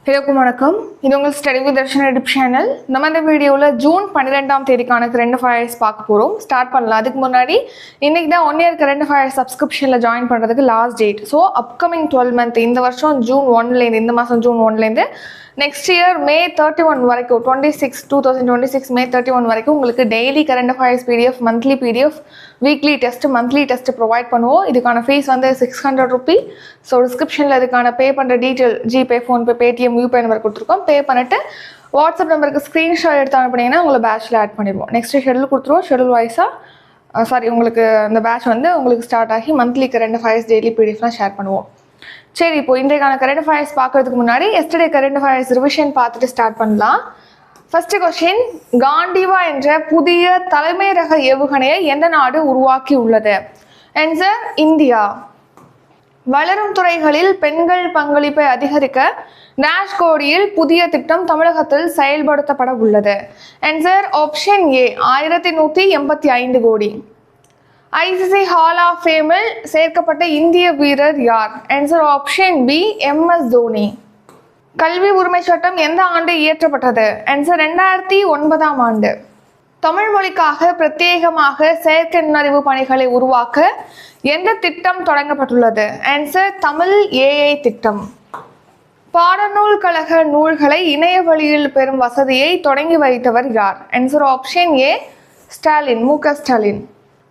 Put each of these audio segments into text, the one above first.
வணக்கம். இது உங்கள் study with Darshan YouTube channel. நம்ம இந்த வீடியோவில் ஜூன் 12ஆம் தேதிக்கான கரண்ட் அஃபேர்ஸ் பார்க்க போகிறோம். ஸ்டார்ட் பண்ணலாம். அதுக்கு முன்னாடி இன்றைக்கி தான் 1 இயர் கரண்ட் அஃபேர்ஸ் சப்ஸ்கிரிப்ஷனில் ஜாயின் பண்ணுறதுக்கு last date. So upcoming 12 month இந்த வருஷம் ஜூன் 1லேருந்து இந்த மாதம் ஜூன் 1லேருந்து நெக்ஸ்ட் இயர் மே 31 வரைக்கும் 2026 மே 31 வரைக்கும் உங்களுக்கு daily current affairs PDF, monthly PDF, weekly test, monthly test provide பண்ணுவோம். இதுக்கான ஃபீஸ் வந்து 600 ரூபி. ஸோ டிஸ்கிரிப்ஷனில் இதுக்கான பே பண்ணுற டீட்டெயில் ஜிபே, ஃபோன்பே, பேடிஎம், யூபே நம்பர் கொடுத்துருக்கோம். பே பண்ணிட்டு வாட்ஸ்அப் நம்பருக்கு ஸ்க்ரீன்ஷாட் எடுத்து அனுப்பினீங்கன்னா உங்களை பேட்சில் ஆட் பண்ணிடுவோம். நெக்ஸ்ட் ஷெடியூல் கொடுத்துருவோம். ஷெடியூல் வைஸாக உங்களுக்கு அந்த பேட்ச் வந்து உங்களுக்கு ஸ்டார்ட் ஆகி மந்த்லி கரண்ட் அஃபேர்ஸ் டெய்லி பிடிஎஃப்லாம் ஷேர் பண்ணுவோம். சரி, இப்போ இன்றைக்கான கரண்ட் அஃபேர்ஸ் பார்க்கறதுக்கு முன்னாடி எஸ்டர்டே கரண்ட் அஃபேர்ஸ் ரிவிஷன் பார்த்துட்டு ஸ்டார்ட் பண்ணலாம். ஃபர்ஸ்ட் கொஸ்டின், காண்டிவா என்ற புதிய தலைமை ரக ஏவுகணையை எந்த நாடு உருவாக்கி உள்ளது? Answer India. வளரும் துறைகளில் பெண்கள் பங்களிப்பை அதிகரிக்க டேஷ்கோடியில் புதிய திட்டம் தமிழகத்தில் செயல்படுத்தப்பட உள்ளது. ஆன்சர் ஆப்ஷன் ஏ 1185 கோடி. ஐசிசி ஹால் ஆஃப் ஃபேமில் சேர்க்கப்பட்ட இந்திய வீரர் யார்? Answer option B MS Dhoni. கல்வி உரிமை சட்டம் எந்த ஆண்டு இயற்றப்பட்டது? ஆன்சர் 2009ஆம் ஆண்டு. தமிழ் மொழிக்காக பிரத்யேகமாக செயற்கை நுண்ணறிவு பணிகளை உருவாக்க எந்த திட்டம் தொடங்கப்பட்டுள்ளது? ஆன்சர் தமிழ் AI திட்டம். பாடநூல் கழக நூல்களை இணைய வழியில் பெறும் வசதியை தொடங்கி வைத்தவர் யார்? Answer option A Stalin, MK Stalin.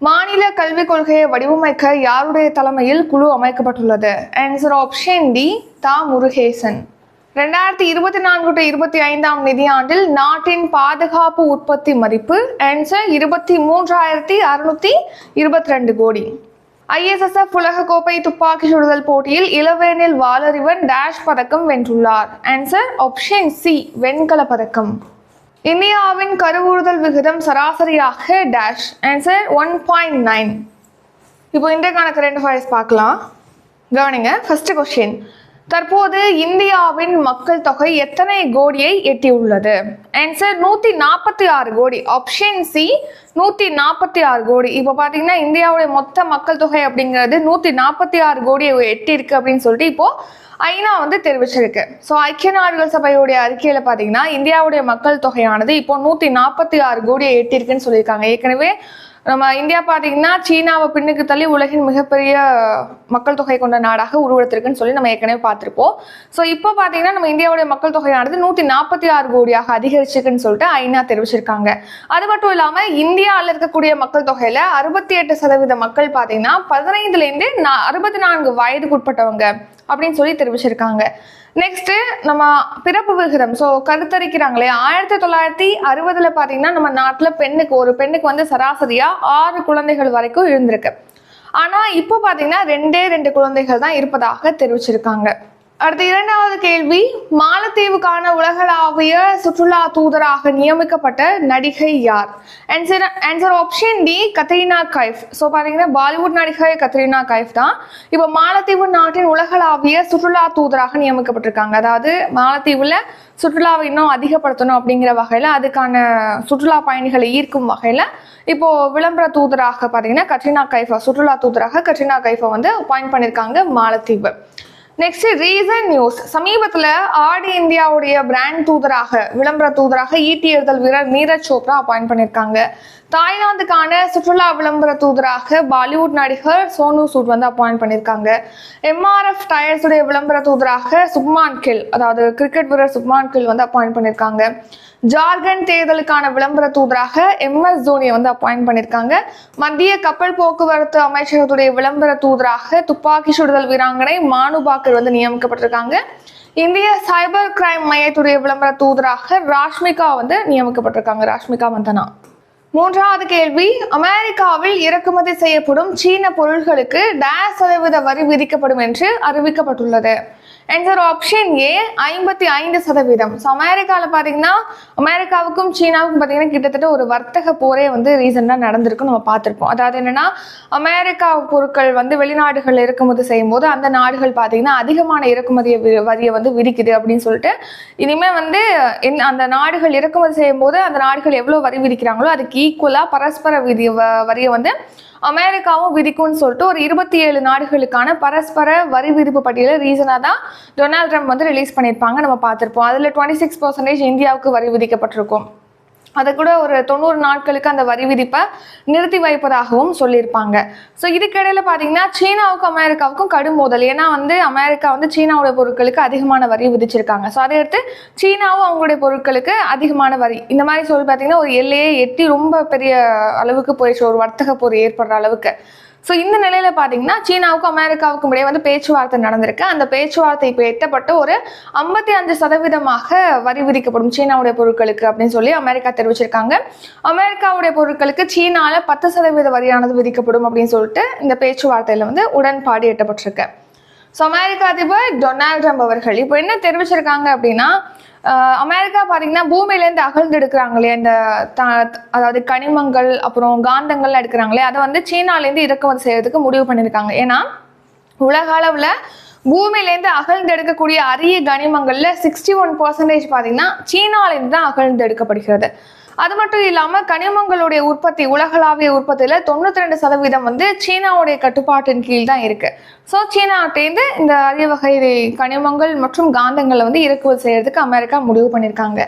மாநில கல்விக் கொள்கையை வடிவமைக்க யாருடைய தலைமையில் குழு அமைக்கப்பட்டுள்ளது? Answer option D Murugesan. 2024-25 நிதியாண்டில் நாட்டின் பாதுகாப்பு உற்பத்தி மதிப்பு? ஆன்சர் 23,622 கோடி. ISSF உலகக்கோப்பை துப்பாக்கி சுடுதல் போட்டியில் இளவேனில் வாளறிவன் டேஷ் பதக்கம் வென்றுள்ளார்? ஆன்சர் ஆப்ஷன் சி வெண்கல பதக்கம். இந்தியாவின் கருவுறுதல் விகிதம் சராசரியாக டேஷ்? ஆன்சர் 1.9. இப்போ இன்றைக்கான கரண்ட் அஃபேர்ஸ் பார்க்கலாம். கவனிங்க. ஃபர்ஸ்ட் கொஸ்டின், தற்போது இந்தியாவின் மக்கள் தொகை எத்தனை கோடியை எட்டியுள்ளது? ஆன்சர் 146 கோடி. ஆப்ஷன் சி 146 கோடி. இப்போ பார்த்தீங்கன்னா இந்தியாவுடைய மொத்த மக்கள் தொகை அப்படிங்கிறது 146 கோடியை எட்டி இருக்கு அப்படின்னு சொல்லிட்டு இப்போ ஐநா வந்து தெரிவிச்சிருக்கு. ஸோ ஐக்கிய நாடுகள் சபையுடைய அறிக்கையில் பார்த்தீங்கன்னா இந்தியாவுடைய மக்கள் தொகையானது இப்போ 146 கோடியை எட்டிருக்குன்னு சொல்லியிருக்காங்க. ஏற்கனவே நம்ம இந்தியா பார்த்தீங்கன்னா சீனாவை பின்னுக்கு தள்ளி உலகின் மிகப்பெரிய மக்கள் தொகை கொண்ட நாடாக உருவெடுத்திருக்குன்னு சொல்லி நம்ம ஏற்கனவே பார்த்துருப்போம். ஸோ இப்போ பார்த்தீங்கன்னா நம்ம இந்தியாவுடைய மக்கள் தொகையானது 146 கோடியாக அதிகரிச்சிருக்குன்னு சொல்லிட்டு ஐநா தெரிவிச்சிருக்காங்க. அது மட்டும் இல்லாமல் இந்தியாவில் இருக்கக்கூடிய மக்கள் தொகையில 68% மக்கள் பார்த்தீங்கன்னா 15லேருந்து 64 வயதுக்குட்பட்டவங்க அப்படின்னு சொல்லி தெரிவிச்சிருக்காங்க. நெக்ஸ்ட் நம்ம பிறப்பு விகிதம், ஸோ கருத்தரிக்கிறாங்களே 1960 பார்த்தீங்கன்னா நம்ம நாட்டில் ஒரு பெண்ணுக்கு வந்து சராசரியா 6 குழந்தைகள் வரைக்கும் இருந்திருக்கு. ஆனா இப்போ பார்த்தீங்கன்னா 2 குழந்தைகள் தான் இருப்பதாக தெரிவிச்சிருக்காங்க. அடுத்த இரண்டாவது கேள்வி, மாலத்தீவுக்கான உலகளாவிய சுற்றுலா தூதராக நியமிக்கப்பட்ட நடிகை யார்? Answer option D Katrina Kaif. So பார்த்தீங்கன்னா பாலிவுட் நடிகை கத்ரீனா கைஃப் தான் இப்போ மாலத்தீவு நாட்டின் உலகளாவிய சுற்றுலா தூதராக நியமிக்கப்பட்டிருக்காங்க. அதாவது மாலத்தீவில் சுற்றுலாவை இன்னும் அதிகப்படுத்தணும் அப்படிங்கிற வகையில், அதுக்கான சுற்றுலா பயணிகளை ஈர்க்கும் வகையில் இப்போ விளம்பர தூதராக பார்த்தீங்கன்னா கத்ரீனா கைஃபா, சுற்றுலா தூதராக கத்ரீனா கைஃபா வந்து அப்பாயிண்ட் பண்ணியிருக்காங்க மாலத்தீவு. நெக்ஸ்ட் ரீசன்ட் நியூஸ், சமீபத்தில் ஆடி இந்தியாவுடைய பிராண்ட் தூதராக, விளம்பர தூதராக ஈட்டி எறிதல் வீரர் நீரஜ் சோப்ரா அப்பாயிண்ட் பண்ணியிருக்காங்க. தாய்லாந்துக்கான சுற்றுலா விளம்பர தூதராக பாலிவுட் நடிகர் சோனு சூட் வந்து அப்பாயிண்ட் பண்ணியிருக்காங்க. MRF டயர்ஸுடைய விளம்பர தூதராக சுப்மான் கில், அதாவது கிரிக்கெட் வீரர் சுப்மான் கில் வந்து அப்பாயிண்ட் பண்ணியிருக்காங்க. ஜார்க்கண்ட் தேர்தலுக்கான விளம்பர தூதராக MS தோனியை வந்து அப்பாயிண்ட் பண்ணியிருக்காங்க. மத்திய கப்பல் போக்குவரத்து அமைச்சகத்துடைய விளம்பர தூதராக துப்பாக்கி சுடுதல் வீராங்கனை மானு பாக்கர் வந்து நியமிக்கப்பட்டிருக்காங்க. இந்திய சைபர் கிரைம் மையத்துடைய விளம்பர தூதராக ராஷ்மிகா வந்து நியமிக்கப்பட்டிருக்காங்க, ராஷ்மிகா மந்தனா. மூன்றாவது கேள்வி, அமெரிக்காவில் இறக்குமதி செய்யப்படும் சீன பொருட்களுக்கு %% வரி விதிக்கப்படும் என்று அறிவிக்கப்பட்டுள்ளது. Answer option A 55%. ஸோ அமெரிக்காவில் பார்த்தீங்கன்னா அமெரிக்காவுக்கும் சீனாவுக்கும் பார்த்தீங்கன்னா கிட்டத்தட்ட ஒரு வர்த்தக போரே வந்து ரீசெண்டாக நடந்திருக்கும், நம்ம பார்த்துருப்போம். அதாவது என்னன்னா, அமெரிக்கா பொருட்கள் வந்து வெளிநாடுகள் இறக்குமதி செய்யும் போது அந்த நாடுகள் பார்த்தீங்கன்னா அதிகமான இறக்குமதி வரியை வந்து விதிக்குது அப்படின்னு சொல்லிட்டு இனிமேல் வந்து அந்த நாடுகள் இறக்குமதி செய்யும் போது அந்த நாடுகள் எவ்வளோ வரி விதிக்கிறாங்களோ அதுக்கு ஈக்குவலாக பரஸ்பர வரியை வந்து அமெரிக்காவும் விதிக்கும்னு சொல்லிட்டு ஒரு 27 நாடுகளுக்கான பரஸ்பர வரி விதிப்பு பட்டியலில் ரீசனாக தான் டொனால்ட் ட்ரம்ப் வந்து ரிலீஸ் பண்ணியிருப்பாங்க, நம்ம பார்த்துருப்போம். அதில் 26% இந்தியாவுக்கு வரி விதிக்கப்பட்டிருக்கும். அதை கூட ஒரு 90 நாட்களுக்கு அந்த வரி விதிப்பை நிறுத்தி வைப்பதாகவும் சொல்லியிருப்பாங்க. ஸோ இதுக்கிடையில் பார்த்தீங்கன்னா சீனாவுக்கும் அமெரிக்காவுக்கும் கடும் மோதல். ஏன்னா வந்து அமெரிக்கா வந்து சீனாவுடைய பொருட்களுக்கு அதிகமான வரி விதிச்சிருக்காங்க. ஸோ அதை எடுத்து சீனாவும் அவங்களுடைய பொருட்களுக்கு அதிகமான வரி, இந்த மாதிரி சொல்லி பார்த்தீங்கன்னா ஒரு எல்லையை எட்டி ரொம்ப பெரிய அளவுக்கு போயிடுச்சு, ஒரு வர்த்தக போர் ஏற்படுற அளவுக்கு. ஸோ இந்த நிலையில பார்த்தீங்கன்னா சீனாவுக்கும் அமெரிக்காவுக்கும் இடையே வந்து பேச்சுவார்த்தை நடந்திருக்கு. அந்த பேச்சுவார்த்தை இப்போ எட்டப்பட்டு ஒரு 55% வரி விதிக்கப்படும் சீனாவுடைய பொருட்களுக்கு அப்படின்னு சொல்லி அமெரிக்கா தெரிவிச்சிருக்காங்க. அமெரிக்காவுடைய பொருட்களுக்கு சீனால 10% வரியானது விதிக்கப்படும் அப்படின்னு சொல்லிட்டு இந்த பேச்சுவார்த்தையில வந்து உடன்பாடு எட்டப்பட்டிருக்கு. ஸோ அமெரிக்க அதிபர் டொனால்ட் ட்ரம்ப் அவர்கள் இப்போ என்ன தெரிவிச்சிருக்காங்க அப்படின்னா, அமெரிக்கா பார்த்தீங்கன்னா பூமியிலேருந்து அகழ்ந்து எடுக்கிறாங்களே இந்த அதாவது கனிமங்கள் அப்புறம் காந்தங்கள்லாம் எடுக்கிறாங்களே, அதை வந்து சீனாலேருந்து இறக்குமதி செய்யறதுக்கு முடிவு பண்ணியிருக்காங்க. ஏன்னா உலக அளவில் பூமியிலேருந்து அகழ்ந்து எடுக்கக்கூடிய அரிய கனிமங்கள்ல 61% பார்த்தீங்கன்னா சீனாலேருந்து தான் அகழ்ந்து எடுக்கப்படுகிறது. அது மட்டும் இல்லாமல் கனிமங்களுடைய உற்பத்தி, உலகளாவிய உற்பத்தியில் 92% வந்து சீனாவுடைய கட்டுப்பாட்டின் கீழ் தான் இருக்கு. ஸோ சீனாட்டேந்து இந்த அரிய வகை கனிமங்கள் மற்றும் காந்தங்களை வந்து இறக்குமதி செய்யறதுக்கு அமெரிக்கா முடிவு பண்ணியிருக்காங்க.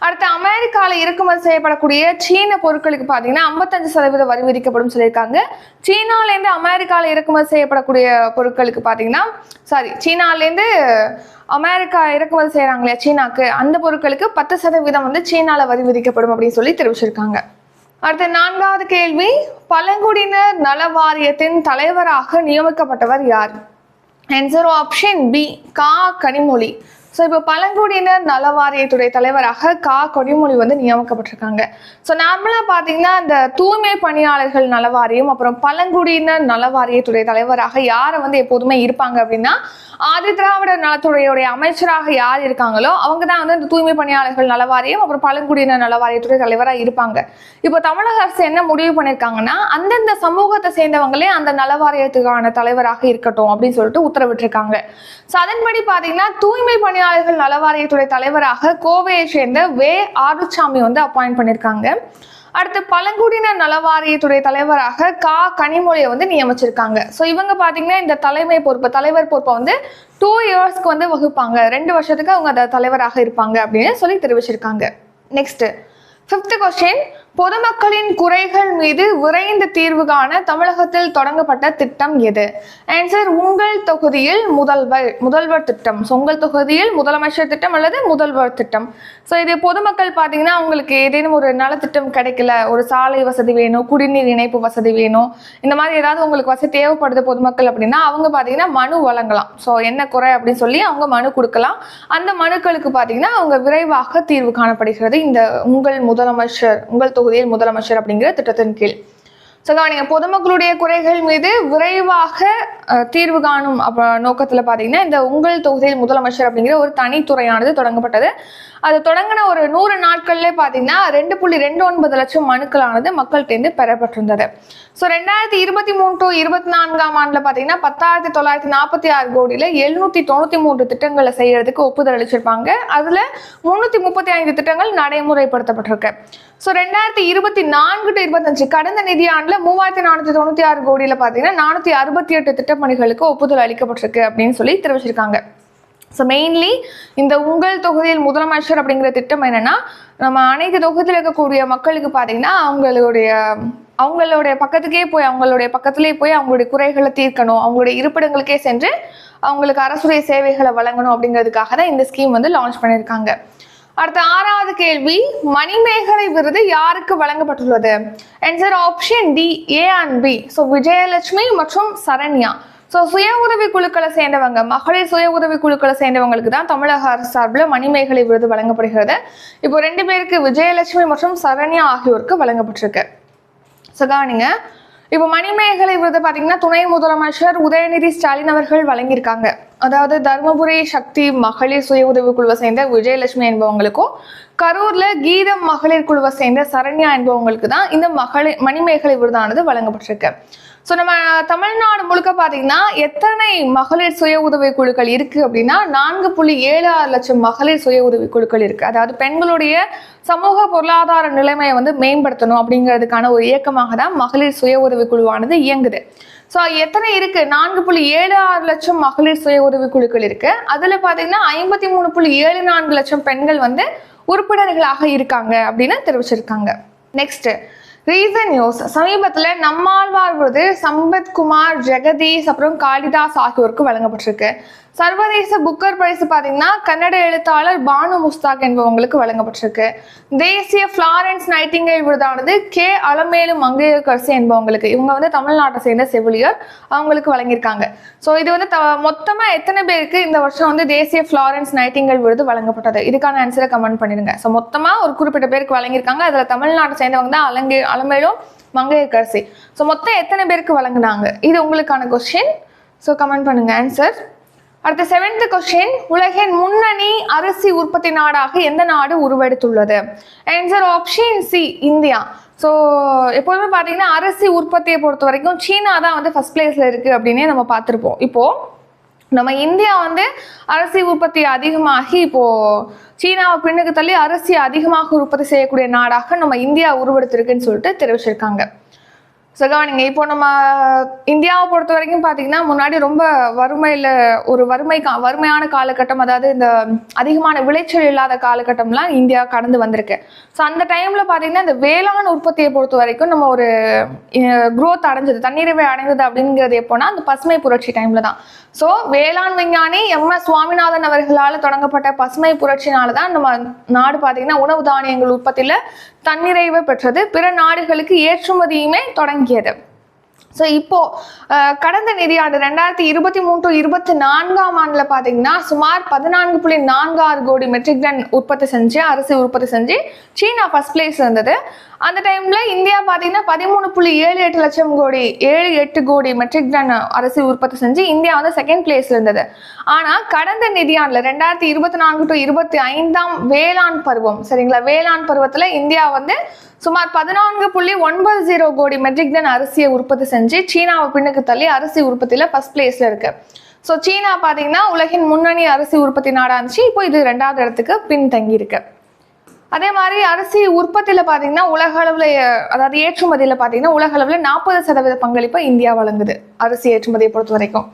அடுத்து அமெரிக்காவில் இறக்குமதி செய்யப்படக்கூடிய சீன பொருட்களுக்கு பார்த்தீங்கன்னா 55% வரி விதிக்கப்படும் சொல்லியிருக்காங்க. சீனாலேருந்து அமெரிக்காவில் இறக்குமதி செய்யப்படக்கூடிய பொருட்களுக்கு பார்த்தீங்கன்னா சீனாலேருந்து அமெரிக்கா இறக்குமதி செய்யறாங்களே சீனாக்கு, அந்த பொருட்களுக்கு 10% வந்து சீனால வரி விதிக்கப்படும் அப்படின்னு சொல்லி தெரிவிச்சிருக்காங்க. அடுத்த 4வது கேள்வி, பழங்குடியினர் நல வாரியத்தின் தலைவராக நியமிக்கப்பட்டவர் யார்? ஆன்சர் ஆப்ஷன் பி கா கனிமொழி. ஸோ இப்போ பழங்குடியினர் நல வாரியத்துடைய தலைவராக கா கனிமொழி வந்து நியமிக்கப்பட்டிருக்காங்க. ஸோ நார்மலாக பார்த்தீங்கன்னா இந்த தூய்மை பணியாளர்கள் நல வாரியம் அப்புறம் பழங்குடியினர் நல வாரியத்துடைய தலைவராக யாரை வந்து எப்போதுமே இருப்பாங்க அப்படின்னா, ஆதி திராவிடர் நலத்துறையுடைய அமைச்சராக யார் இருக்காங்களோ அவங்க தான் வந்து இந்த தூய்மை பணியாளர்கள் நல வாரியம் அப்புறம் பழங்குடியினர் நல வாரியத்துடைய தலைவராக இருப்பாங்க. இப்போ தமிழக அரசு என்ன முடிவு பண்ணியிருக்காங்கன்னா, அந்தந்த சமூகத்தை சேர்ந்தவங்களே அந்த நல வாரியத்துக்கான தலைவராக இருக்கட்டும் அப்படின்னு சொல்லிட்டு உத்தரவிட்டிருக்காங்க. ஸோ அதன்படி பார்த்தீங்கன்னா தூய்மை பணியாளர்கள் நல வாரியத்துடைய தலைவராக கோவையை சேர்ந்த வே ஆறுசாமி வந்து அப்பாயிண்ட் பண்ணியிருக்காங்க. அடுத்து பழங்குடியினர் நல வாரியத்துடைய தலைவராக கா கனிமொழியை வந்து நியமிச்சிருக்காங்க. ஸோ இவங்க பார்த்தீங்கன்னா இந்த தலைவர் பொறுப்பை வந்து 2 இயர்ஸ்க்கு வந்து வகுப்பாங்க, 2 வருஷத்துக்கு அவங்க அந்த தலைவராக இருப்பாங்க அப்படின்னு சொல்லி தெரிவிச்சிருக்காங்க. நெக்ஸ்ட் 5th கொஸ்டின், பொதுமக்களின் குறைகள் மீது விரைந்து தீர்வு காண தமிழகத்தில் தொடங்கப்பட்ட திட்டம் எது? ஆன்சர் உங்கள் தொகுதியில் முதல்வர் திட்டம். ஸோ உங்கள் தொகுதியில் முதலமைச்சர் திட்டம் அல்லது முதல்வர் திட்டம். ஸோ இது பொதுமக்கள் பார்த்தீங்கன்னா அவங்களுக்கு ஏதேனும் ஒரு நலத்திட்டம் கிடைக்கல, ஒரு சாலை வசதி வேணும், குடிநீர் இணைப்பு வசதி வேணும், இந்த மாதிரி ஏதாவது உங்களுக்கு வசதி தேவைப்படுது பொதுமக்கள் அப்படின்னா அவங்க பார்த்தீங்கன்னா மனு வழங்கலாம். ஸோ என்ன குறை அப்படின்னு சொல்லி அவங்க மனு கொடுக்கலாம். அந்த மனுக்களுக்கு பார்த்தீங்கன்னா அவங்க விரைவாக தீர்வு காணப்படுகிறது இந்த உங்கள் தொகுதியில் முதலமைச்சர் அப்படிங்கிற திட்டத்தின் கீழ். ஸோ நீங்கள் பொதுமக்களுடைய குறைகள் மீது விரைவாக தீர்வு காணும் நோக்கத்தில் பார்த்தீங்கன்னா இந்த உங்கள் தொகுதியில் முதலமைச்சர் அப்படிங்கிற ஒரு தனித்துறையானது தொடங்கப்பட்டது. அது தொடங்கின ஒரு 100 நாட்கள்லேயே பார்த்தீங்கன்னா 2.29 லட்சம் மனுக்களானது மக்கள்கிட்டேருந்து பெறப்பட்டிருந்தது. ஸோ 2023 to 24ஆம் ஆண்டில் பார்த்தீங்கன்னா 10,946 கோடியில் 793 திட்டங்களை செய்யறதுக்கு ஒப்புதல் அளிச்சிருப்பாங்க. அதில் 335 திட்டங்கள் நடைமுறைப்படுத்தப்பட்டிருக்கு. ஸோ 2024 to 25 கடந்த நிதியாண்டில் 3,496 கோடியில் பார்த்தீங்கன்னா 468 திட்டப்பணிகளுக்கு ஒப்புதல் அளிக்கப்பட்டிருக்கு அப்படின்னு சொல்லி தெரிவிச்சிருக்காங்க. ஸோ மெயின்லி இந்த உங்கள் தொகுதியில் முதலமைச்சர் அப்படிங்கிற திட்டம் என்னன்னா, நம்ம அனைத்து தொகுதியில் இருக்கக்கூடிய மக்களுக்கு பார்த்தீங்கன்னா அவங்களுடைய பக்கத்திலே போய் அவங்களுடைய குறைகளை தீர்க்கணும், அவங்களுடைய இருப்பிடங்களுக்கே சென்று அவங்களுக்கு அரசுடைய சேவைகளை வழங்கணும் அப்படிங்கிறதுக்காக தான் இந்த ஸ்கீம் வந்து லான்ச் பண்ணியிருக்காங்க. அடுத்த 6வது கேள்வி, மணிமேகலை விருது யாருக்கு வழங்கப்பட்டுள்ளது? Answer option D A and B. So Vijayalakshmi மற்றும் சரண்யா. ஸோ சுய உதவி குழுக்களை சேர்ந்தவங்க, மகளிர் சுய உதவி குழுக்களை சேர்ந்தவங்களுக்கு தான் தமிழக அரசு சார்பில் மணிமேகலை விருது வழங்கப்படுகிறது. இப்போ 2 பேருக்கு, விஜயலட்சுமி மற்றும் சரண்யா ஆகியோருக்கு வழங்கப்பட்டிருக்கு. ஸோ கவனிங்க, இப்போ மணிமேகலை விருது பார்த்தீங்கன்னா துணை முதலமைச்சர் உதயநிதி ஸ்டாலின் அவர்கள் வழங்கியிருக்காங்க. அதாவது தருமபுரி சக்தி மகளிர் சுய உதவி குழுவை சேர்ந்த விஜயலட்சுமி என்பவங்களுக்கும் கரூர்ல கீதம் மகளிர் குழுவை சேர்ந்த சரண்யா என்பவங்களுக்கு தான் இந்த மணிமேகலை விருதானது வழங்கப்பட்டிருக்கு. ஸோ நம்ம தமிழ்நாடு முழுக்க பார்த்தீங்கன்னா எத்தனை மகளிர் சுய உதவி குழுக்கள் இருக்கு அப்படின்னா 4.76 லட்சம் மகளிர் சுய உதவி குழுக்கள் இருக்கு. அதாவது பெண்களுடைய சமூக பொருளாதார நிலைமையை வந்து மேம்படுத்தணும் அப்படிங்கிறதுக்கான ஒரு இயக்கமாக தான் மகளிர் சுய உதவி குழுவானது இயங்குது. ஸோ எத்தனை இருக்கு? 4.76 லட்சம் மகளிர் சுய உதவி குழுக்கள் இருக்கு. அதுல பாத்தீங்கன்னா 53.74 லட்சம் பெண்கள் வந்து உறுப்பினர்களாக இருக்காங்க அப்படின்னு தெரிவிச்சிருக்காங்க. Next reason news. சமீபத்தில் நம்மாழ்வார் விருது சம்பத்குமார், ஜெகதீஷ் அப்புறம் காளிதாஸ் ஆகியோருக்கு வழங்கப்பட்டிருக்கு. சர்வதேச புக்கர் பரிசு பார்த்தீங்கன்னா கன்னட எழுத்தாளர் பானு முஸ்தாக் என்பவங்களுக்கு வழங்கப்பட்டிருக்கு. தேசிய ஃப்ளாரன்ஸ் நைட்டிங்கேல் விருதானது கே அலமேலு மங்கையர்கரசி என்பவங்களுக்கு, இவங்க வந்து தமிழ்நாட்டை சேர்ந்த செவிலியர், அவங்களுக்கு வழங்கியிருக்காங்க. ஸோ இது வந்து மொத்தமாக எத்தனை பேருக்கு இந்த வருஷம் வந்து தேசிய ஃப்ளாரன்ஸ் நைட்டிங்கேல் விருது வழங்கப்பட்டது? இதுக்கான ஆன்சரை கமெண்ட் பண்ணிடுங்க. ஸோ மொத்தமாக ஒரு குறிப்பிட்ட பேருக்கு வழங்கியிருக்காங்க. அதில் தமிழ்நாட்டை சேர்ந்தவங்க தான் அலமேலும் மங்கையர்கரசி. ஸோ மொத்தம் எத்தனை பேருக்கு வழங்கினாங்க? இது உங்களுக்கான கொஸ்டின். ஸோ கமெண்ட் பண்ணுங்க ஆன்சர். அடுத்த 7th கொஸ்டின், உலகின் முன்னணி அரிசி உற்பத்தி நாடாக எந்த நாடு உருவெடுத்துள்ளது? Answer option C, India. So எப்போதுமே பார்த்தீங்கன்னா அரிசி உற்பத்தியை பொறுத்த வரைக்கும் சீனா தான் வந்து ஃபர்ஸ்ட் பிளேஸ்ல இருக்கு அப்படின்னே நம்ம பார்த்துருப்போம். இப்போ நம்ம இந்தியா வந்து அரிசி உற்பத்தி அதிகமாகி இப்போ சீனாவை பின்னுக்கு தள்ளி அரிசி அதிகமாக உற்பத்தி செய்யக்கூடிய நாடாக நம்ம இந்தியா உருவெடுத்திருக்குன்னு சொல்லிட்டு தெரிவிச்சிருக்காங்க. ஸோ கவனிங்க, இப்போ நம்ம இந்தியாவை பொறுத்த வரைக்கும் பார்த்தீங்கன்னா முன்னாடி ரொம்ப வறுமையான காலகட்டம், அதாவது இந்த அதிகமான விளைச்சல் இல்லாத காலகட்டம்லாம் இந்தியா கடந்து வந்திருக்கு. ஸோ அந்த டைமில் பார்த்தீங்கன்னா இந்த வேளாண் உற்பத்தியை பொறுத்த வரைக்கும் நம்ம ஒரு குரோத் அடைஞ்சது, தன்னிறைவை அடைந்தது அப்படிங்கிறது எப்போனா அந்த பசுமை புரட்சி டைமில் தான். ஸோ வேளாண் விஞ்ஞானி MS சுவாமிநாதன் அவர்களால் தொடங்கப்பட்ட பசுமை புரட்சினால தான் நம்ம நாடு பார்த்தீங்கன்னா உணவு தானியங்கள் உற்பத்தியில் தன்னிறைவை பெற்றது, பிற நாடுகளுக்கு ஏற்றுமதியுமே தொடங்கியது. ஸோ இப்போ கடந்த நிதியாண்டு 2023-24 ஆண்டில் பார்த்தீங்கன்னா சுமார் 14.46 கோடி மெட்ரிக் டன் அரிசி உற்பத்தி செஞ்சு சீனா ஃபர்ஸ்ட் பிளேஸ் இருந்தது. அந்த டைம்ல இந்தியா பார்த்தீங்கன்னா 13.78 கோடி மெட்ரிக் டன் அரிசி உற்பத்தி செஞ்சு இந்தியா வந்து செகண்ட் பிளேஸ்ல இருந்தது. ஆனால் கடந்த நிதியாண்டுல 2024-25 வேளாண் பருவம், சரிங்களா, வேளாண் பருவத்தில் இந்தியா வந்து சுமார் 14.90 கோடி மெட்ரிக் டன் அரிசியை உற்பத்தி செஞ்சு சீனாவை பின்னுக்கு தள்ளி அரிசி உற்பத்தியில ஃபர்ஸ்ட் பிளேஸ்ல இருக்கு. ஸோ சீனா பார்த்தீங்கன்னா உலகின் முன்னணி அரிசி உற்பத்தி நாடா இருந்துச்சு, இப்போ இது 2வது இடத்துக்கு பின்தங்கி இருக்கு. அதே மாதிரி அரிசி உற்பத்தியில பார்த்தீங்கன்னா உலக அளவில், அதாவது ஏற்றுமதியில பார்த்தீங்கன்னா உலக அளவில் 40% பங்களிப்பை இந்தியா வழங்குது அரிசி ஏற்றுமதியை பொறுத்த வரைக்கும்.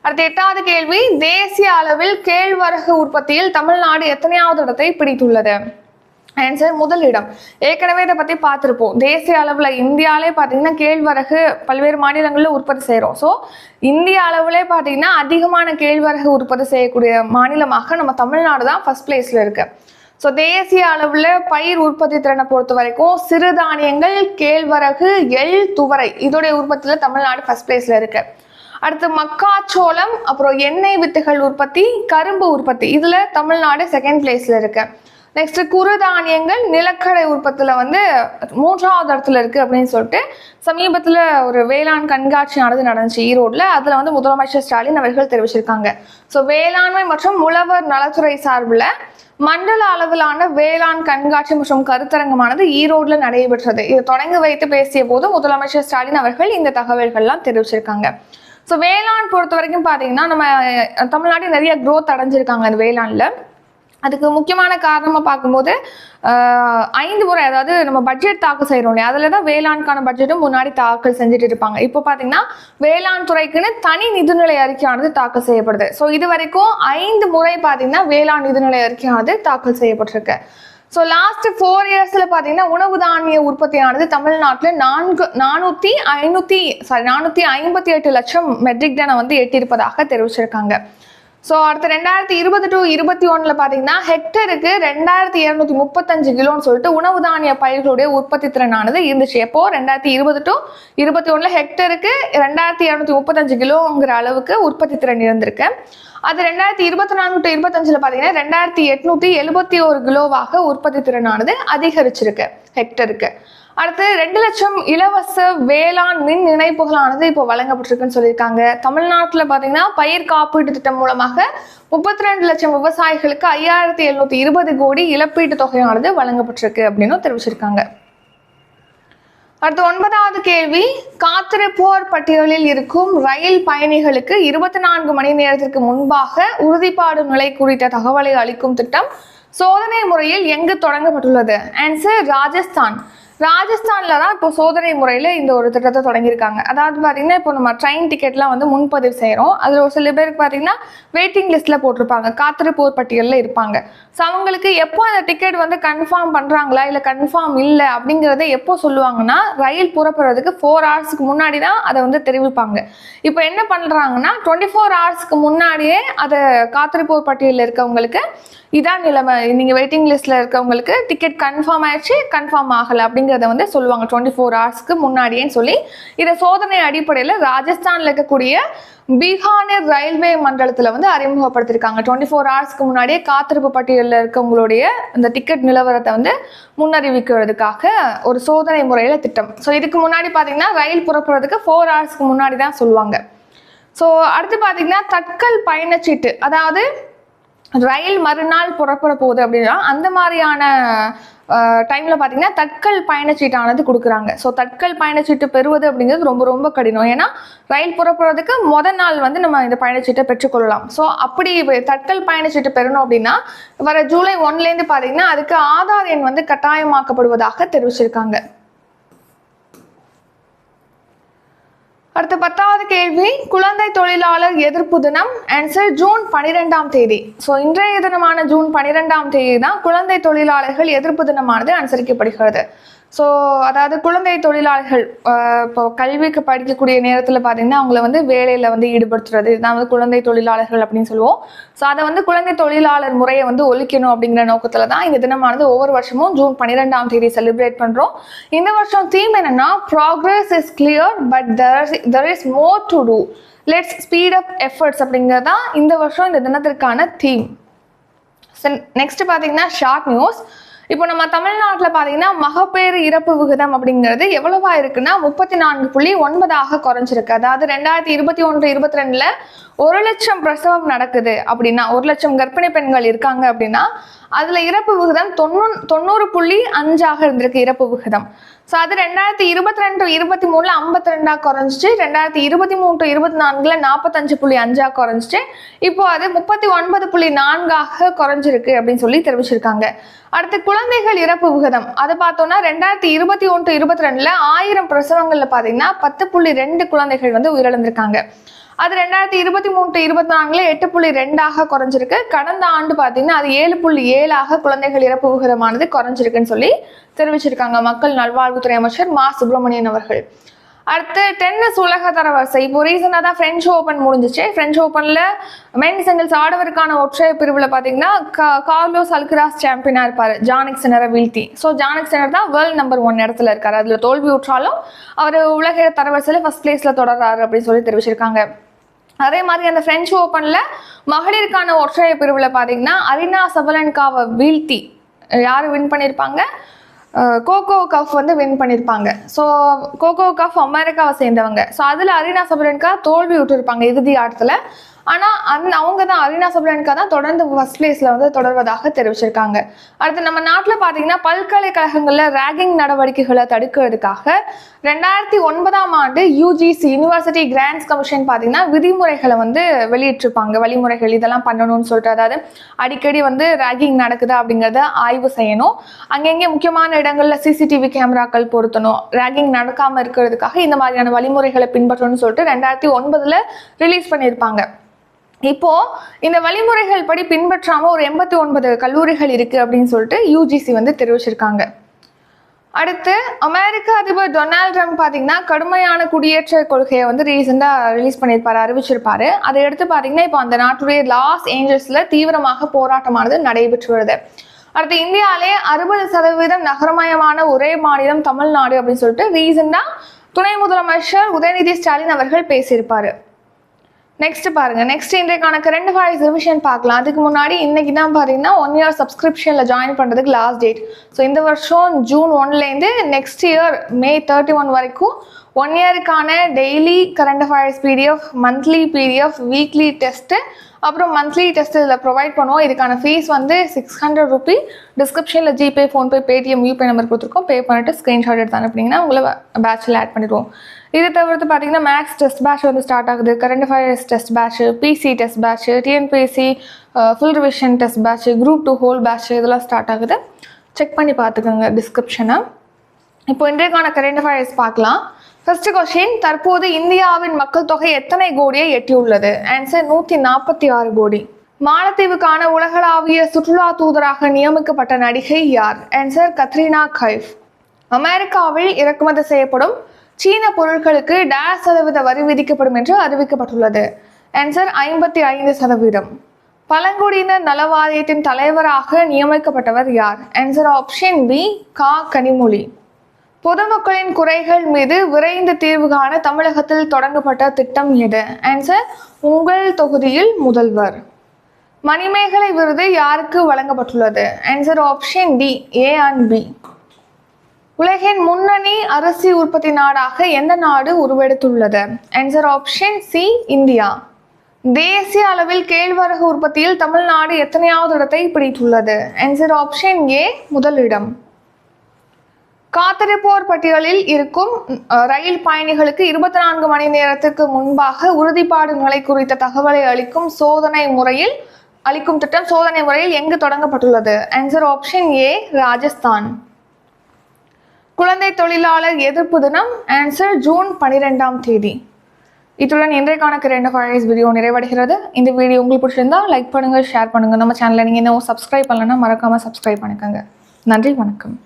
அடுத்த 8வது கேள்வி, தேசிய அளவில் கேழ்வரகு உற்பத்தியில் தமிழ்நாடு எத்தனையாவது இடத்தை பிடித்துள்ளது? ஆன்சர் முதலிடம். ஏற்கனவே இதை பற்றி பார்த்துருப்போம். தேசிய அளவில் இந்தியாவிலே பார்த்தீங்கன்னா கேழ்வரகு பல்வேறு மாநிலங்களில் உற்பத்தி செய்கிறோம். ஸோ இந்திய அளவிலே பார்த்தீங்கன்னா அதிகமான கேழ்வரகு உற்பத்தி செய்யக்கூடிய மாநிலமாக நம்ம தமிழ்நாடு தான் ஃபர்ஸ்ட் பிளேஸில் இருக்கு. ஸோ தேசிய அளவில் பயிர் உற்பத்தி திறனை பொறுத்த வரைக்கும் சிறுதானியங்கள், கேழ்வரகு, எள், துவரை இதோடைய உற்பத்தியில் தமிழ்நாடு ஃபர்ஸ்ட் பிளேஸில் இருக்கு. அடுத்து மக்காச்சோளம், அப்புறம் எண்ணெய் வித்துகள் உற்பத்தி, கரும்பு உற்பத்தி இதில் தமிழ்நாடு செகண்ட் பிளேஸில் இருக்கு. நெக்ஸ்ட் குறுதானியங்கள், நிலக்கடை உற்பத்தியில் வந்து 3வது இடத்துல இருக்கு அப்படின்னு சொல்லிட்டு சமீபத்தில் ஒரு வேளாண் கண்காட்சியானது நடந்துச்சு ஈரோடுல. அதில் வந்து முதலமைச்சர் ஸ்டாலின் அவர்கள் தெரிவிச்சிருக்காங்க. ஸோ வேளாண்மை மற்றும் உழவர் நலத்துறை சார்பில் மண்டல அளவிலான வேளாண் கண்காட்சி மற்றும் கருத்தரங்கமானது ஈரோடுல நடைபெற்றது. இதை தொடங்கி வைத்து பேசிய போது முதலமைச்சர் ஸ்டாலின் அவர்கள் இந்த தகவல்கள்லாம் தெரிவிச்சிருக்காங்க. ஸோ வேளாண் பொறுத்த வரைக்கும் பார்த்தீங்கன்னா நம்ம தமிழ்நாட்டில் நிறைய க்ரோத் அடைஞ்சிருக்காங்க அந்த வேளாண்ல. அதுக்கு முக்கியமான காரணமாக பார்க்கும்போது 5 முறை, அதாவது நம்ம பட்ஜெட் தாக்கல் செய்கிறோம் இல்லையா, அதில் தான் வேளாண்கான பட்ஜெட்டும் முன்னாடி தாக்கல் செஞ்சுட்டு இருப்பாங்க. இப்போ பார்த்தீங்கன்னா வேளாண் துறைக்குன்னு தனி நிதிநிலை அறிக்கையானது தாக்கல் செய்யப்படுது. ஸோ இது வரைக்கும் 5 முறை பார்த்தீங்கன்னா வேளாண் நிதிநிலை அறிக்கையானது தாக்கல் செய்யப்பட்டிருக்கு. ஸோ லாஸ்ட் 4 இயர்ஸில் பார்த்தீங்கன்னா உணவு தானிய உற்பத்தியானது தமிழ்நாட்டில் 458 லட்சம் மெட்ரிக் டனை வந்து எட்டியிருப்பதாக தெரிவிச்சிருக்காங்க. ஸோ அடுத்த 2020-21 பார்த்தீங்கன்னா ஹெக்டருக்கு 2235 கிலோன்னு சொல்லிட்டு உணவு தானிய பயிர்களுடைய உற்பத்தி திறனானது இருந்துச்சு. எப்போ 2020-21 ஹெக்டருக்கு 2235 கிலோங்கிற அளவுக்கு உற்பத்தி திறன் இருந்திருக்கு. அது 2024-25 பார்த்தீங்கன்னா 2871 கிலோவாக உற்பத்தி திறனானது அதிகரிச்சிருக்கு ஹெக்டருக்கு. அடுத்து 2 லட்சம் இலவச வேளாண் மின் இணைப்புகளானது இப்போ வழங்கப்பட்டிருக்குன்னு சொல்லியிருக்காங்க. தமிழ்நாட்டில் பார்த்தீங்கன்னா பயிர் காப்பீட்டு திட்டம் மூலமாக 32 லட்சம் விவசாயிகளுக்கு 5720 கோடி இழப்பீட்டு தொகையானது வழங்கப்பட்டிருக்கு அப்படின்னு தெரிவிச்சிருக்காங்க. அடுத்து 9வது கேள்வி, காத்திருப்போர் பட்டியலில் இருக்கும் ரயில் பயணிகளுக்கு 24 மணி நேரத்திற்கு முன்பாக உறுதிப்பாடு நிலை குறித்த தகவலை அளிக்கும் திட்டம் சோதனை முறையில் எங்கு தொடங்கப்பட்டுள்ளது? ஆன்சர் ராஜஸ்தான். ராஜஸ்தானில் தான் இப்போ சோதனை முறையில் இந்த ஒரு திட்டத்தை தொடங்கியிருக்காங்க. அதாவது பார்த்தீங்கன்னா இப்போ நம்ம ட்ரெயின் டிக்கெட்லாம் வந்து முன்பதிவு செய்கிறோம். அதில் ஒரு சில பேருக்கு பார்த்தீங்கன்னா வெயிட்டிங் லிஸ்ட்டில் போட்டிருப்பாங்க, காத்திருப்போர் பட்டியலில் இருப்பாங்க. ஸோ அவங்களுக்கு எப்போ அந்த டிக்கெட் வந்து கன்ஃபார்ம் பண்ணுறாங்களா இல்லை கன்ஃபார்ம் இல்லை அப்படிங்கிறத எப்போ சொல்லுவாங்கன்னா ரயில் புறப்படுறதுக்கு 4 ஹவர்ஸ்க்கு முன்னாடி தான் அதை வந்து தெரிவிப்பாங்க. இப்போ என்ன பண்ணுறாங்கன்னா 24 ஹவர்ஸ்க்கு முன்னாடியே அதை காத்திருப்போர் பட்டியலில் இருக்கவங்களுக்கு இதான் நிலைமை, நீங்கள் வெயிட்டிங் லிஸ்ட்டில் இருக்கவங்களுக்கு டிக்கெட் கன்ஃபார்ம் ஆயிடுச்சு, கன்ஃபார்ம் ஆகலை அப்படிங்கிறத வந்து சொல்லுவாங்க 24 ஹவர்ஸ்க்கு முன்னாடியேன்னு சொல்லி இதை சோதனை அடிப்படையில் ராஜஸ்தானில் இருக்கக்கூடிய பீகானேர் ரயில்வே மண்டலத்தில் வந்து அறிமுகப்படுத்திருக்காங்க. 24 ஹவர்ஸ்க்கு முன்னாடியே காத்திருப்பு பட்டியலில் இருக்கவங்களுடைய இந்த டிக்கெட் நிலவரத்தை வந்து முன்னறிவிக்கிறதுக்காக ஒரு சோதனை முறையில் திட்டம். ஸோ இதுக்கு முன்னாடி பார்த்தீங்கன்னா ரயில் புறப்படுறதுக்கு 4 ஹவர்ஸ்க்கு முன்னாடி தான் சொல்லுவாங்க. ஸோ அடுத்து பார்த்தீங்கன்னா தட்கல் பயணச்சீட்டு, அதாவது ரயில் மறுநாள் புறப்பட போகுது அப்படின்னா அந்த மாதிரியான டைமில் பார்த்தீங்கன்னா தட்கல் பயணச்சீட்டானது கொடுக்குறாங்க. ஸோ தட்கல் பயணச்சீட்டு பெறுவது அப்படிங்கிறது ரொம்ப ரொம்ப கடினம். ஏன்னா ரயில் புறப்படுறதுக்கு முதல் நாள் வந்து நம்ம இந்த பயணச்சீட்டை பெற்றுக்கொள்ளலாம். ஸோ அப்படி தட்கல் பயணச்சீட்டு பெறணும் அப்படின்னா வர ஜூலை 1லேருந்து பார்த்தீங்கன்னா அதுக்கு ஆதார் எண் வந்து கட்டாயமாக்கப்படுவதாக தெரிவிச்சிருக்காங்க. அடுத்த 10வது கேள்வி, குழந்தை தொழிலாளர் எதிர்ப்பு தினம். ஆன்சர் ஜூன் 12ஆம் தேதி. ஸோ இன்றைய தினமான ஜூன் 12ஆம் தேதி தான் குழந்தை தொழிலாளர்கள் எதிர்ப்பு தினமானது அனுசரிக்கப்படுகிறது. ஸோ அதாவது குழந்தை தொழிலாளர்கள் இப்போ கல்விக்கு படிக்கக்கூடிய நேரத்தில் பார்த்தீங்கன்னா அவங்கள வந்து வேலையில் வந்து ஈடுபடுத்துறது, இதுதான் வந்து குழந்தை தொழிலாளர்கள் அப்படின்னு சொல்லுவோம். ஸோ அதை வந்து குழந்தை தொழிலாளர் முறையை வந்து ஒழிக்கணும் அப்படிங்கிற நோக்கத்தில் தான் இந்த தினமானது ஒவ்வொரு வருஷமும் ஜூன் 12ஆம் தேதி செலிப்ரேட் பண்ணுறோம். இந்த வருஷம் தீம் என்னன்னா progress is clear but there is more to do, let's speed up efforts அப்படிங்கிறது தான் இந்த வருஷம் இந்த தினத்திற்கான தீம். நெக்ஸ்ட் பார்த்தீங்கன்னா ஷார்ட் நியூஸ். இப்போ நம்ம தமிழ்நாட்டில் பார்த்தீங்கன்னா மகப்பேறு இறப்பு விகிதம் அப்படிங்கிறது எவ்வளவா இருக்குன்னா 34.9 குறைஞ்சிருக்கு. அதாவது 2021-22 1 லட்சம் பிரசவம் நடக்குது அப்படின்னா, 1 லட்சம் கர்ப்பிணி பெண்கள் இருக்காங்க அப்படின்னா அதில் இறப்பு விகிதம் 90.5 இருந்திருக்கு இறப்பு விகிதம். ஸோ அது 2022-23 52 குறைஞ்சிச்சு, 2023-24 45.5 குறைஞ்சிச்சு, இப்போ அது 39.4 குறைஞ்சிருக்கு அப்படின்னு சொல்லி தெரிவிச்சிருக்காங்க. அடுத்து குழந்தைகள் இறப்பு விகிதம் அது பார்த்தோம்னா 2021-22 1000 பிரசவங்களில் பார்த்தீங்கன்னா 10.2 குழந்தைகள் வந்து உயிரிழந்திருக்காங்க. அது 2023-24 8.2 குறைஞ்சிருக்கு. கடந்த ஆண்டு பார்த்தீங்கன்னா அது 7.7 குழந்தைகள் இறப்பு விகிதமானது குறைஞ்சிருக்குன்னு சொல்லி தெரிவிச்சிருக்காங்க மக்கள் நல்வாழ்வுத்துறை அமைச்சர் மா சுப்பிரமணியன் அவர்கள். அடுத்து டென்னிஸ் உலக தரவரிசை. இப்போ ரீசனாக தான் ஃப்ரெஞ்ச் ஓப்பன் முடிஞ்சிச்சு. ஃப்ரெஞ்ச் ஓப்பனில் மென் சிங்கிள்ஸ் ஆடவருக்கான ஒற்றையர் பிரிவில் பார்த்தீங்கன்னா கார்லோஸ் அல்கராஸ் சாம்பியனாக இருப்பார் ஜானிக் சின்னரை வீழ்த்தி. ஸோ ஜானிக் சின்னர் தான் வேர்ல்டு நம்பர் 1 இடத்துல இருக்கார். அதில் தோல்வி உற்றாலும் அவர் உலக தரவரிசையில் ஃபர்ஸ்ட் பிளேஸில் தொடர்றாரு அப்படின்னு சொல்லி தெரிவிச்சிருக்காங்க. அதே மாதிரி அந்த ஃப்ரெஞ்ச் ஓப்பனில் மகளிருக்கான ஒற்றையர் பிரிவில் பார்த்தீங்கன்னா அரினா சபலன்காவை வீழ்த்தி யார் வின் பண்ணியிருப்பாங்க, கோகோ கஃப் வந்து வின் பண்ணியிருப்பாங்க. ஸோ கோகோ கஃப் அமெரிக்காவை சேர்ந்தவங்க. ஸோ அதில் அரினா சபலன்கா தோல்வி விட்டுருப்பாங்க இறுதி ஆட்டத்தில். ஆனால் அவங்க தான் அரினா சபலன்கா தான் தொடர்ந்து ஃபர்ஸ்ட் பிளேஸில் வந்து தொடர்வதாக தெரிவிச்சிருக்காங்க. அடுத்து நம்ம நாட்டில் பார்த்தீங்கன்னா பல்கலைக்கழகங்களில் ரேகிங் நடவடிக்கைகளை தடுக்கிறதுக்காக 2009ஆம் ஆண்டு யூஜிசி யூனிவர்சிட்டி கிராண்ட்ஸ் கமிஷன் பார்த்தீங்கன்னா விதிமுறைகளை வந்து வெளியிட்டிருப்பாங்க. வழிமுறைகள் இதெல்லாம் பண்ணணும்னு சொல்லிட்டு, அதாவது அடிக்கடி வந்து ரேகிங் நடக்குதா அப்படிங்கிறத ஆய்வு செய்யணும், அங்கங்கே முக்கியமான இடங்களில் சிசிடிவி கேமராக்கள் பொருத்தணும், ரேகிங் நடக்காமல் இருக்கிறதுக்காக இந்த மாதிரியான வழிமுறைகளை பின்பற்றணும்னு சொல்லிட்டு 2009 ரிலீஸ் பண்ணியிருப்பாங்க. இப்போ இந்த வழிமுறைகள் படி பின்பற்றாம ஒரு 89 கல்லூரிகள் இருக்கு அப்படின்னு சொல்லிட்டு யூஜிசி வந்து தெரிவிச்சிருக்காங்க. அடுத்து அமெரிக்க அதிபர் டொனால்ட் ட்ரம்ப் பார்த்தீங்கன்னா கடுமையான குடியேற்ற கொள்கையை வந்து ரீசெண்டாக ரிலீஸ் பண்ணியிருப்பாரு, அறிவிச்சிருப்பாரு. அதை எடுத்து பார்த்தீங்கன்னா இப்போ அந்த நாட்டுடைய லாஸ் ஏஞ்சல்ஸில் தீவிரமாக போராட்டமானது நடைபெற்று வருது. அடுத்து இந்தியாவிலே 60% நகரமயமான ஒரே மாநிலம் தமிழ்நாடு அப்படின்னு சொல்லிட்டு ரீசெண்டாக துணை முதலமைச்சர் உதயநிதி ஸ்டாலின் அவர்கள் பேசியிருப்பாரு. நெக்ஸ்ட் பாருங்க, நெக்ஸ்ட் இன்றைக்கான கரண்ட் அஃபேர்ஸ் ரிவிஷன் பார்க்கலாம். அதுக்கு முன்னாடி இன்னைக்கு தான் பார்த்தீங்கன்னா 1 இயர் சப்ஸ்கிரிப்ஷனில் ஜாயின் பண்ணுறதுக்கு லாஸ்ட் டேட். ஸோ இந்த வருஷம் ஜூன் 1லேருந்து நெக்ஸ்ட் இயர் மே 31 வரைக்கும் 1 இயருக்கான daily current affairs PDF, monthly PDF, weekly test, அப்புறம் மந்த்லி டெஸ்ட் இதில் ப்ரொவைட் பண்ணுவோம். இதுக்கான ஃபீஸ் வந்து 600 ரூபி. டிஸ்கிரிப்ஷனில் ஜிபே, ஃபோன்பே, பேடிஎம், யூபே நம்பர் கொடுத்துருக்கோம். பே பண்ணிட்டு ஸ்க்ரீன்ஷாட் எடுத்து அனுப்பினீங்கன்னா உங்களை பேட்சில் ஆட் பண்ணிடுவோம். இதை தவிர்த்து பார்த்தீங்கன்னா மேக்ஸ் டெஸ்ட் பேட்ச் வந்து ஸ்டார்ட் ஆகுது, current affairs test batch, PC test batch, TNPSC full revision test batch, group 2 whole batch இதெல்லாம் ஸ்டார்ட் ஆகுது. செக் பண்ணி பார்த்துக்கோங்க டிஸ்கிரிப்ஷனை. இப்போ இன்றைக்கான கரண்ட் அஃபேர்ஸ் பார்க்கலாம். ஃபர்ஸ்ட் கொஸ்டின், தற்போது இந்தியாவின் மக்கள் தொகை எத்தனை கோடியை எட்டியுள்ளது? ஆன்சர் 146 கோடி. மாலத்தீவுக்கான உலகளாவிய சுற்றுலா தூதராக நியமிக்கப்பட்ட நடிகை யார்? ஆன்சர் கத்ரீனா கைஃப். அமெரிக்காவில் இறக்குமதி செய்யப்படும் சீன பொருட்களுக்கு %% வரி விதிக்கப்படும் என்று அறிவிக்கப்பட்டுள்ளது. ஆன்சர் 55%. பழங்குடியினர் நல வாரியத்தின் தலைவராக நியமிக்கப்பட்டவர் யார்? Answer option B Kanimozhi. பொதுமக்களின் குறைகள் மீது விரைந்து தீர்வு காண தமிழகத்தில் தொடங்கப்பட்ட திட்டம் எது? ஆன்சர் உங்கள் தொகுதியில் முதல்வர். மணிமேகலை விருது யாருக்கு வழங்கப்பட்டுள்ளது? Answer option D A&B. உலகின் முன்னணி அரிசி உற்பத்தி நாடாக எந்த நாடு உருவெடுத்துள்ளது? Answer option C India. தேசிய அளவில் கேழ்வரகு உற்பத்தியில் தமிழ்நாடு எத்தனையாவது இடத்தை பிடித்துள்ளது? ஆன்சர் ஆப்ஷன் ஏ முதலிடம். காத்திருப்போர் பட்டியலில் இருக்கும் ரயில் பயணிகளுக்கு 24 மணி நேரத்துக்கு முன்பாக உறுதிப்பாடு நிலை குறித்த தகவலை அளிக்கும் திட்டம் சோதனை முறையில் எங்கு தொடங்கப்பட்டுள்ளது? Answer option A Rajasthan. குழந்தை தொழிலாளர் எதிர்ப்பு தினம்? ஆன்சர் ஜூன் 12ஆம் தேதி. இத்துடன் இன்றைக்கான கரண்ட் அஃபேர்ஸ் வீடியோ நிறைவடைகிறது. இந்த வீடியோ உங்களுக்கு பிடிச்சிருந்தா லைக் பண்ணுங்க, ஷேர் பண்ணுங்க. நம்ம சேனலை நீங்க இன்னும் சப்ஸ்கிரைப் பண்ணலன்னா மறக்காம சப்ஸ்கிரைப் பண்ணிக்கோங்க. நன்றி, வணக்கம்.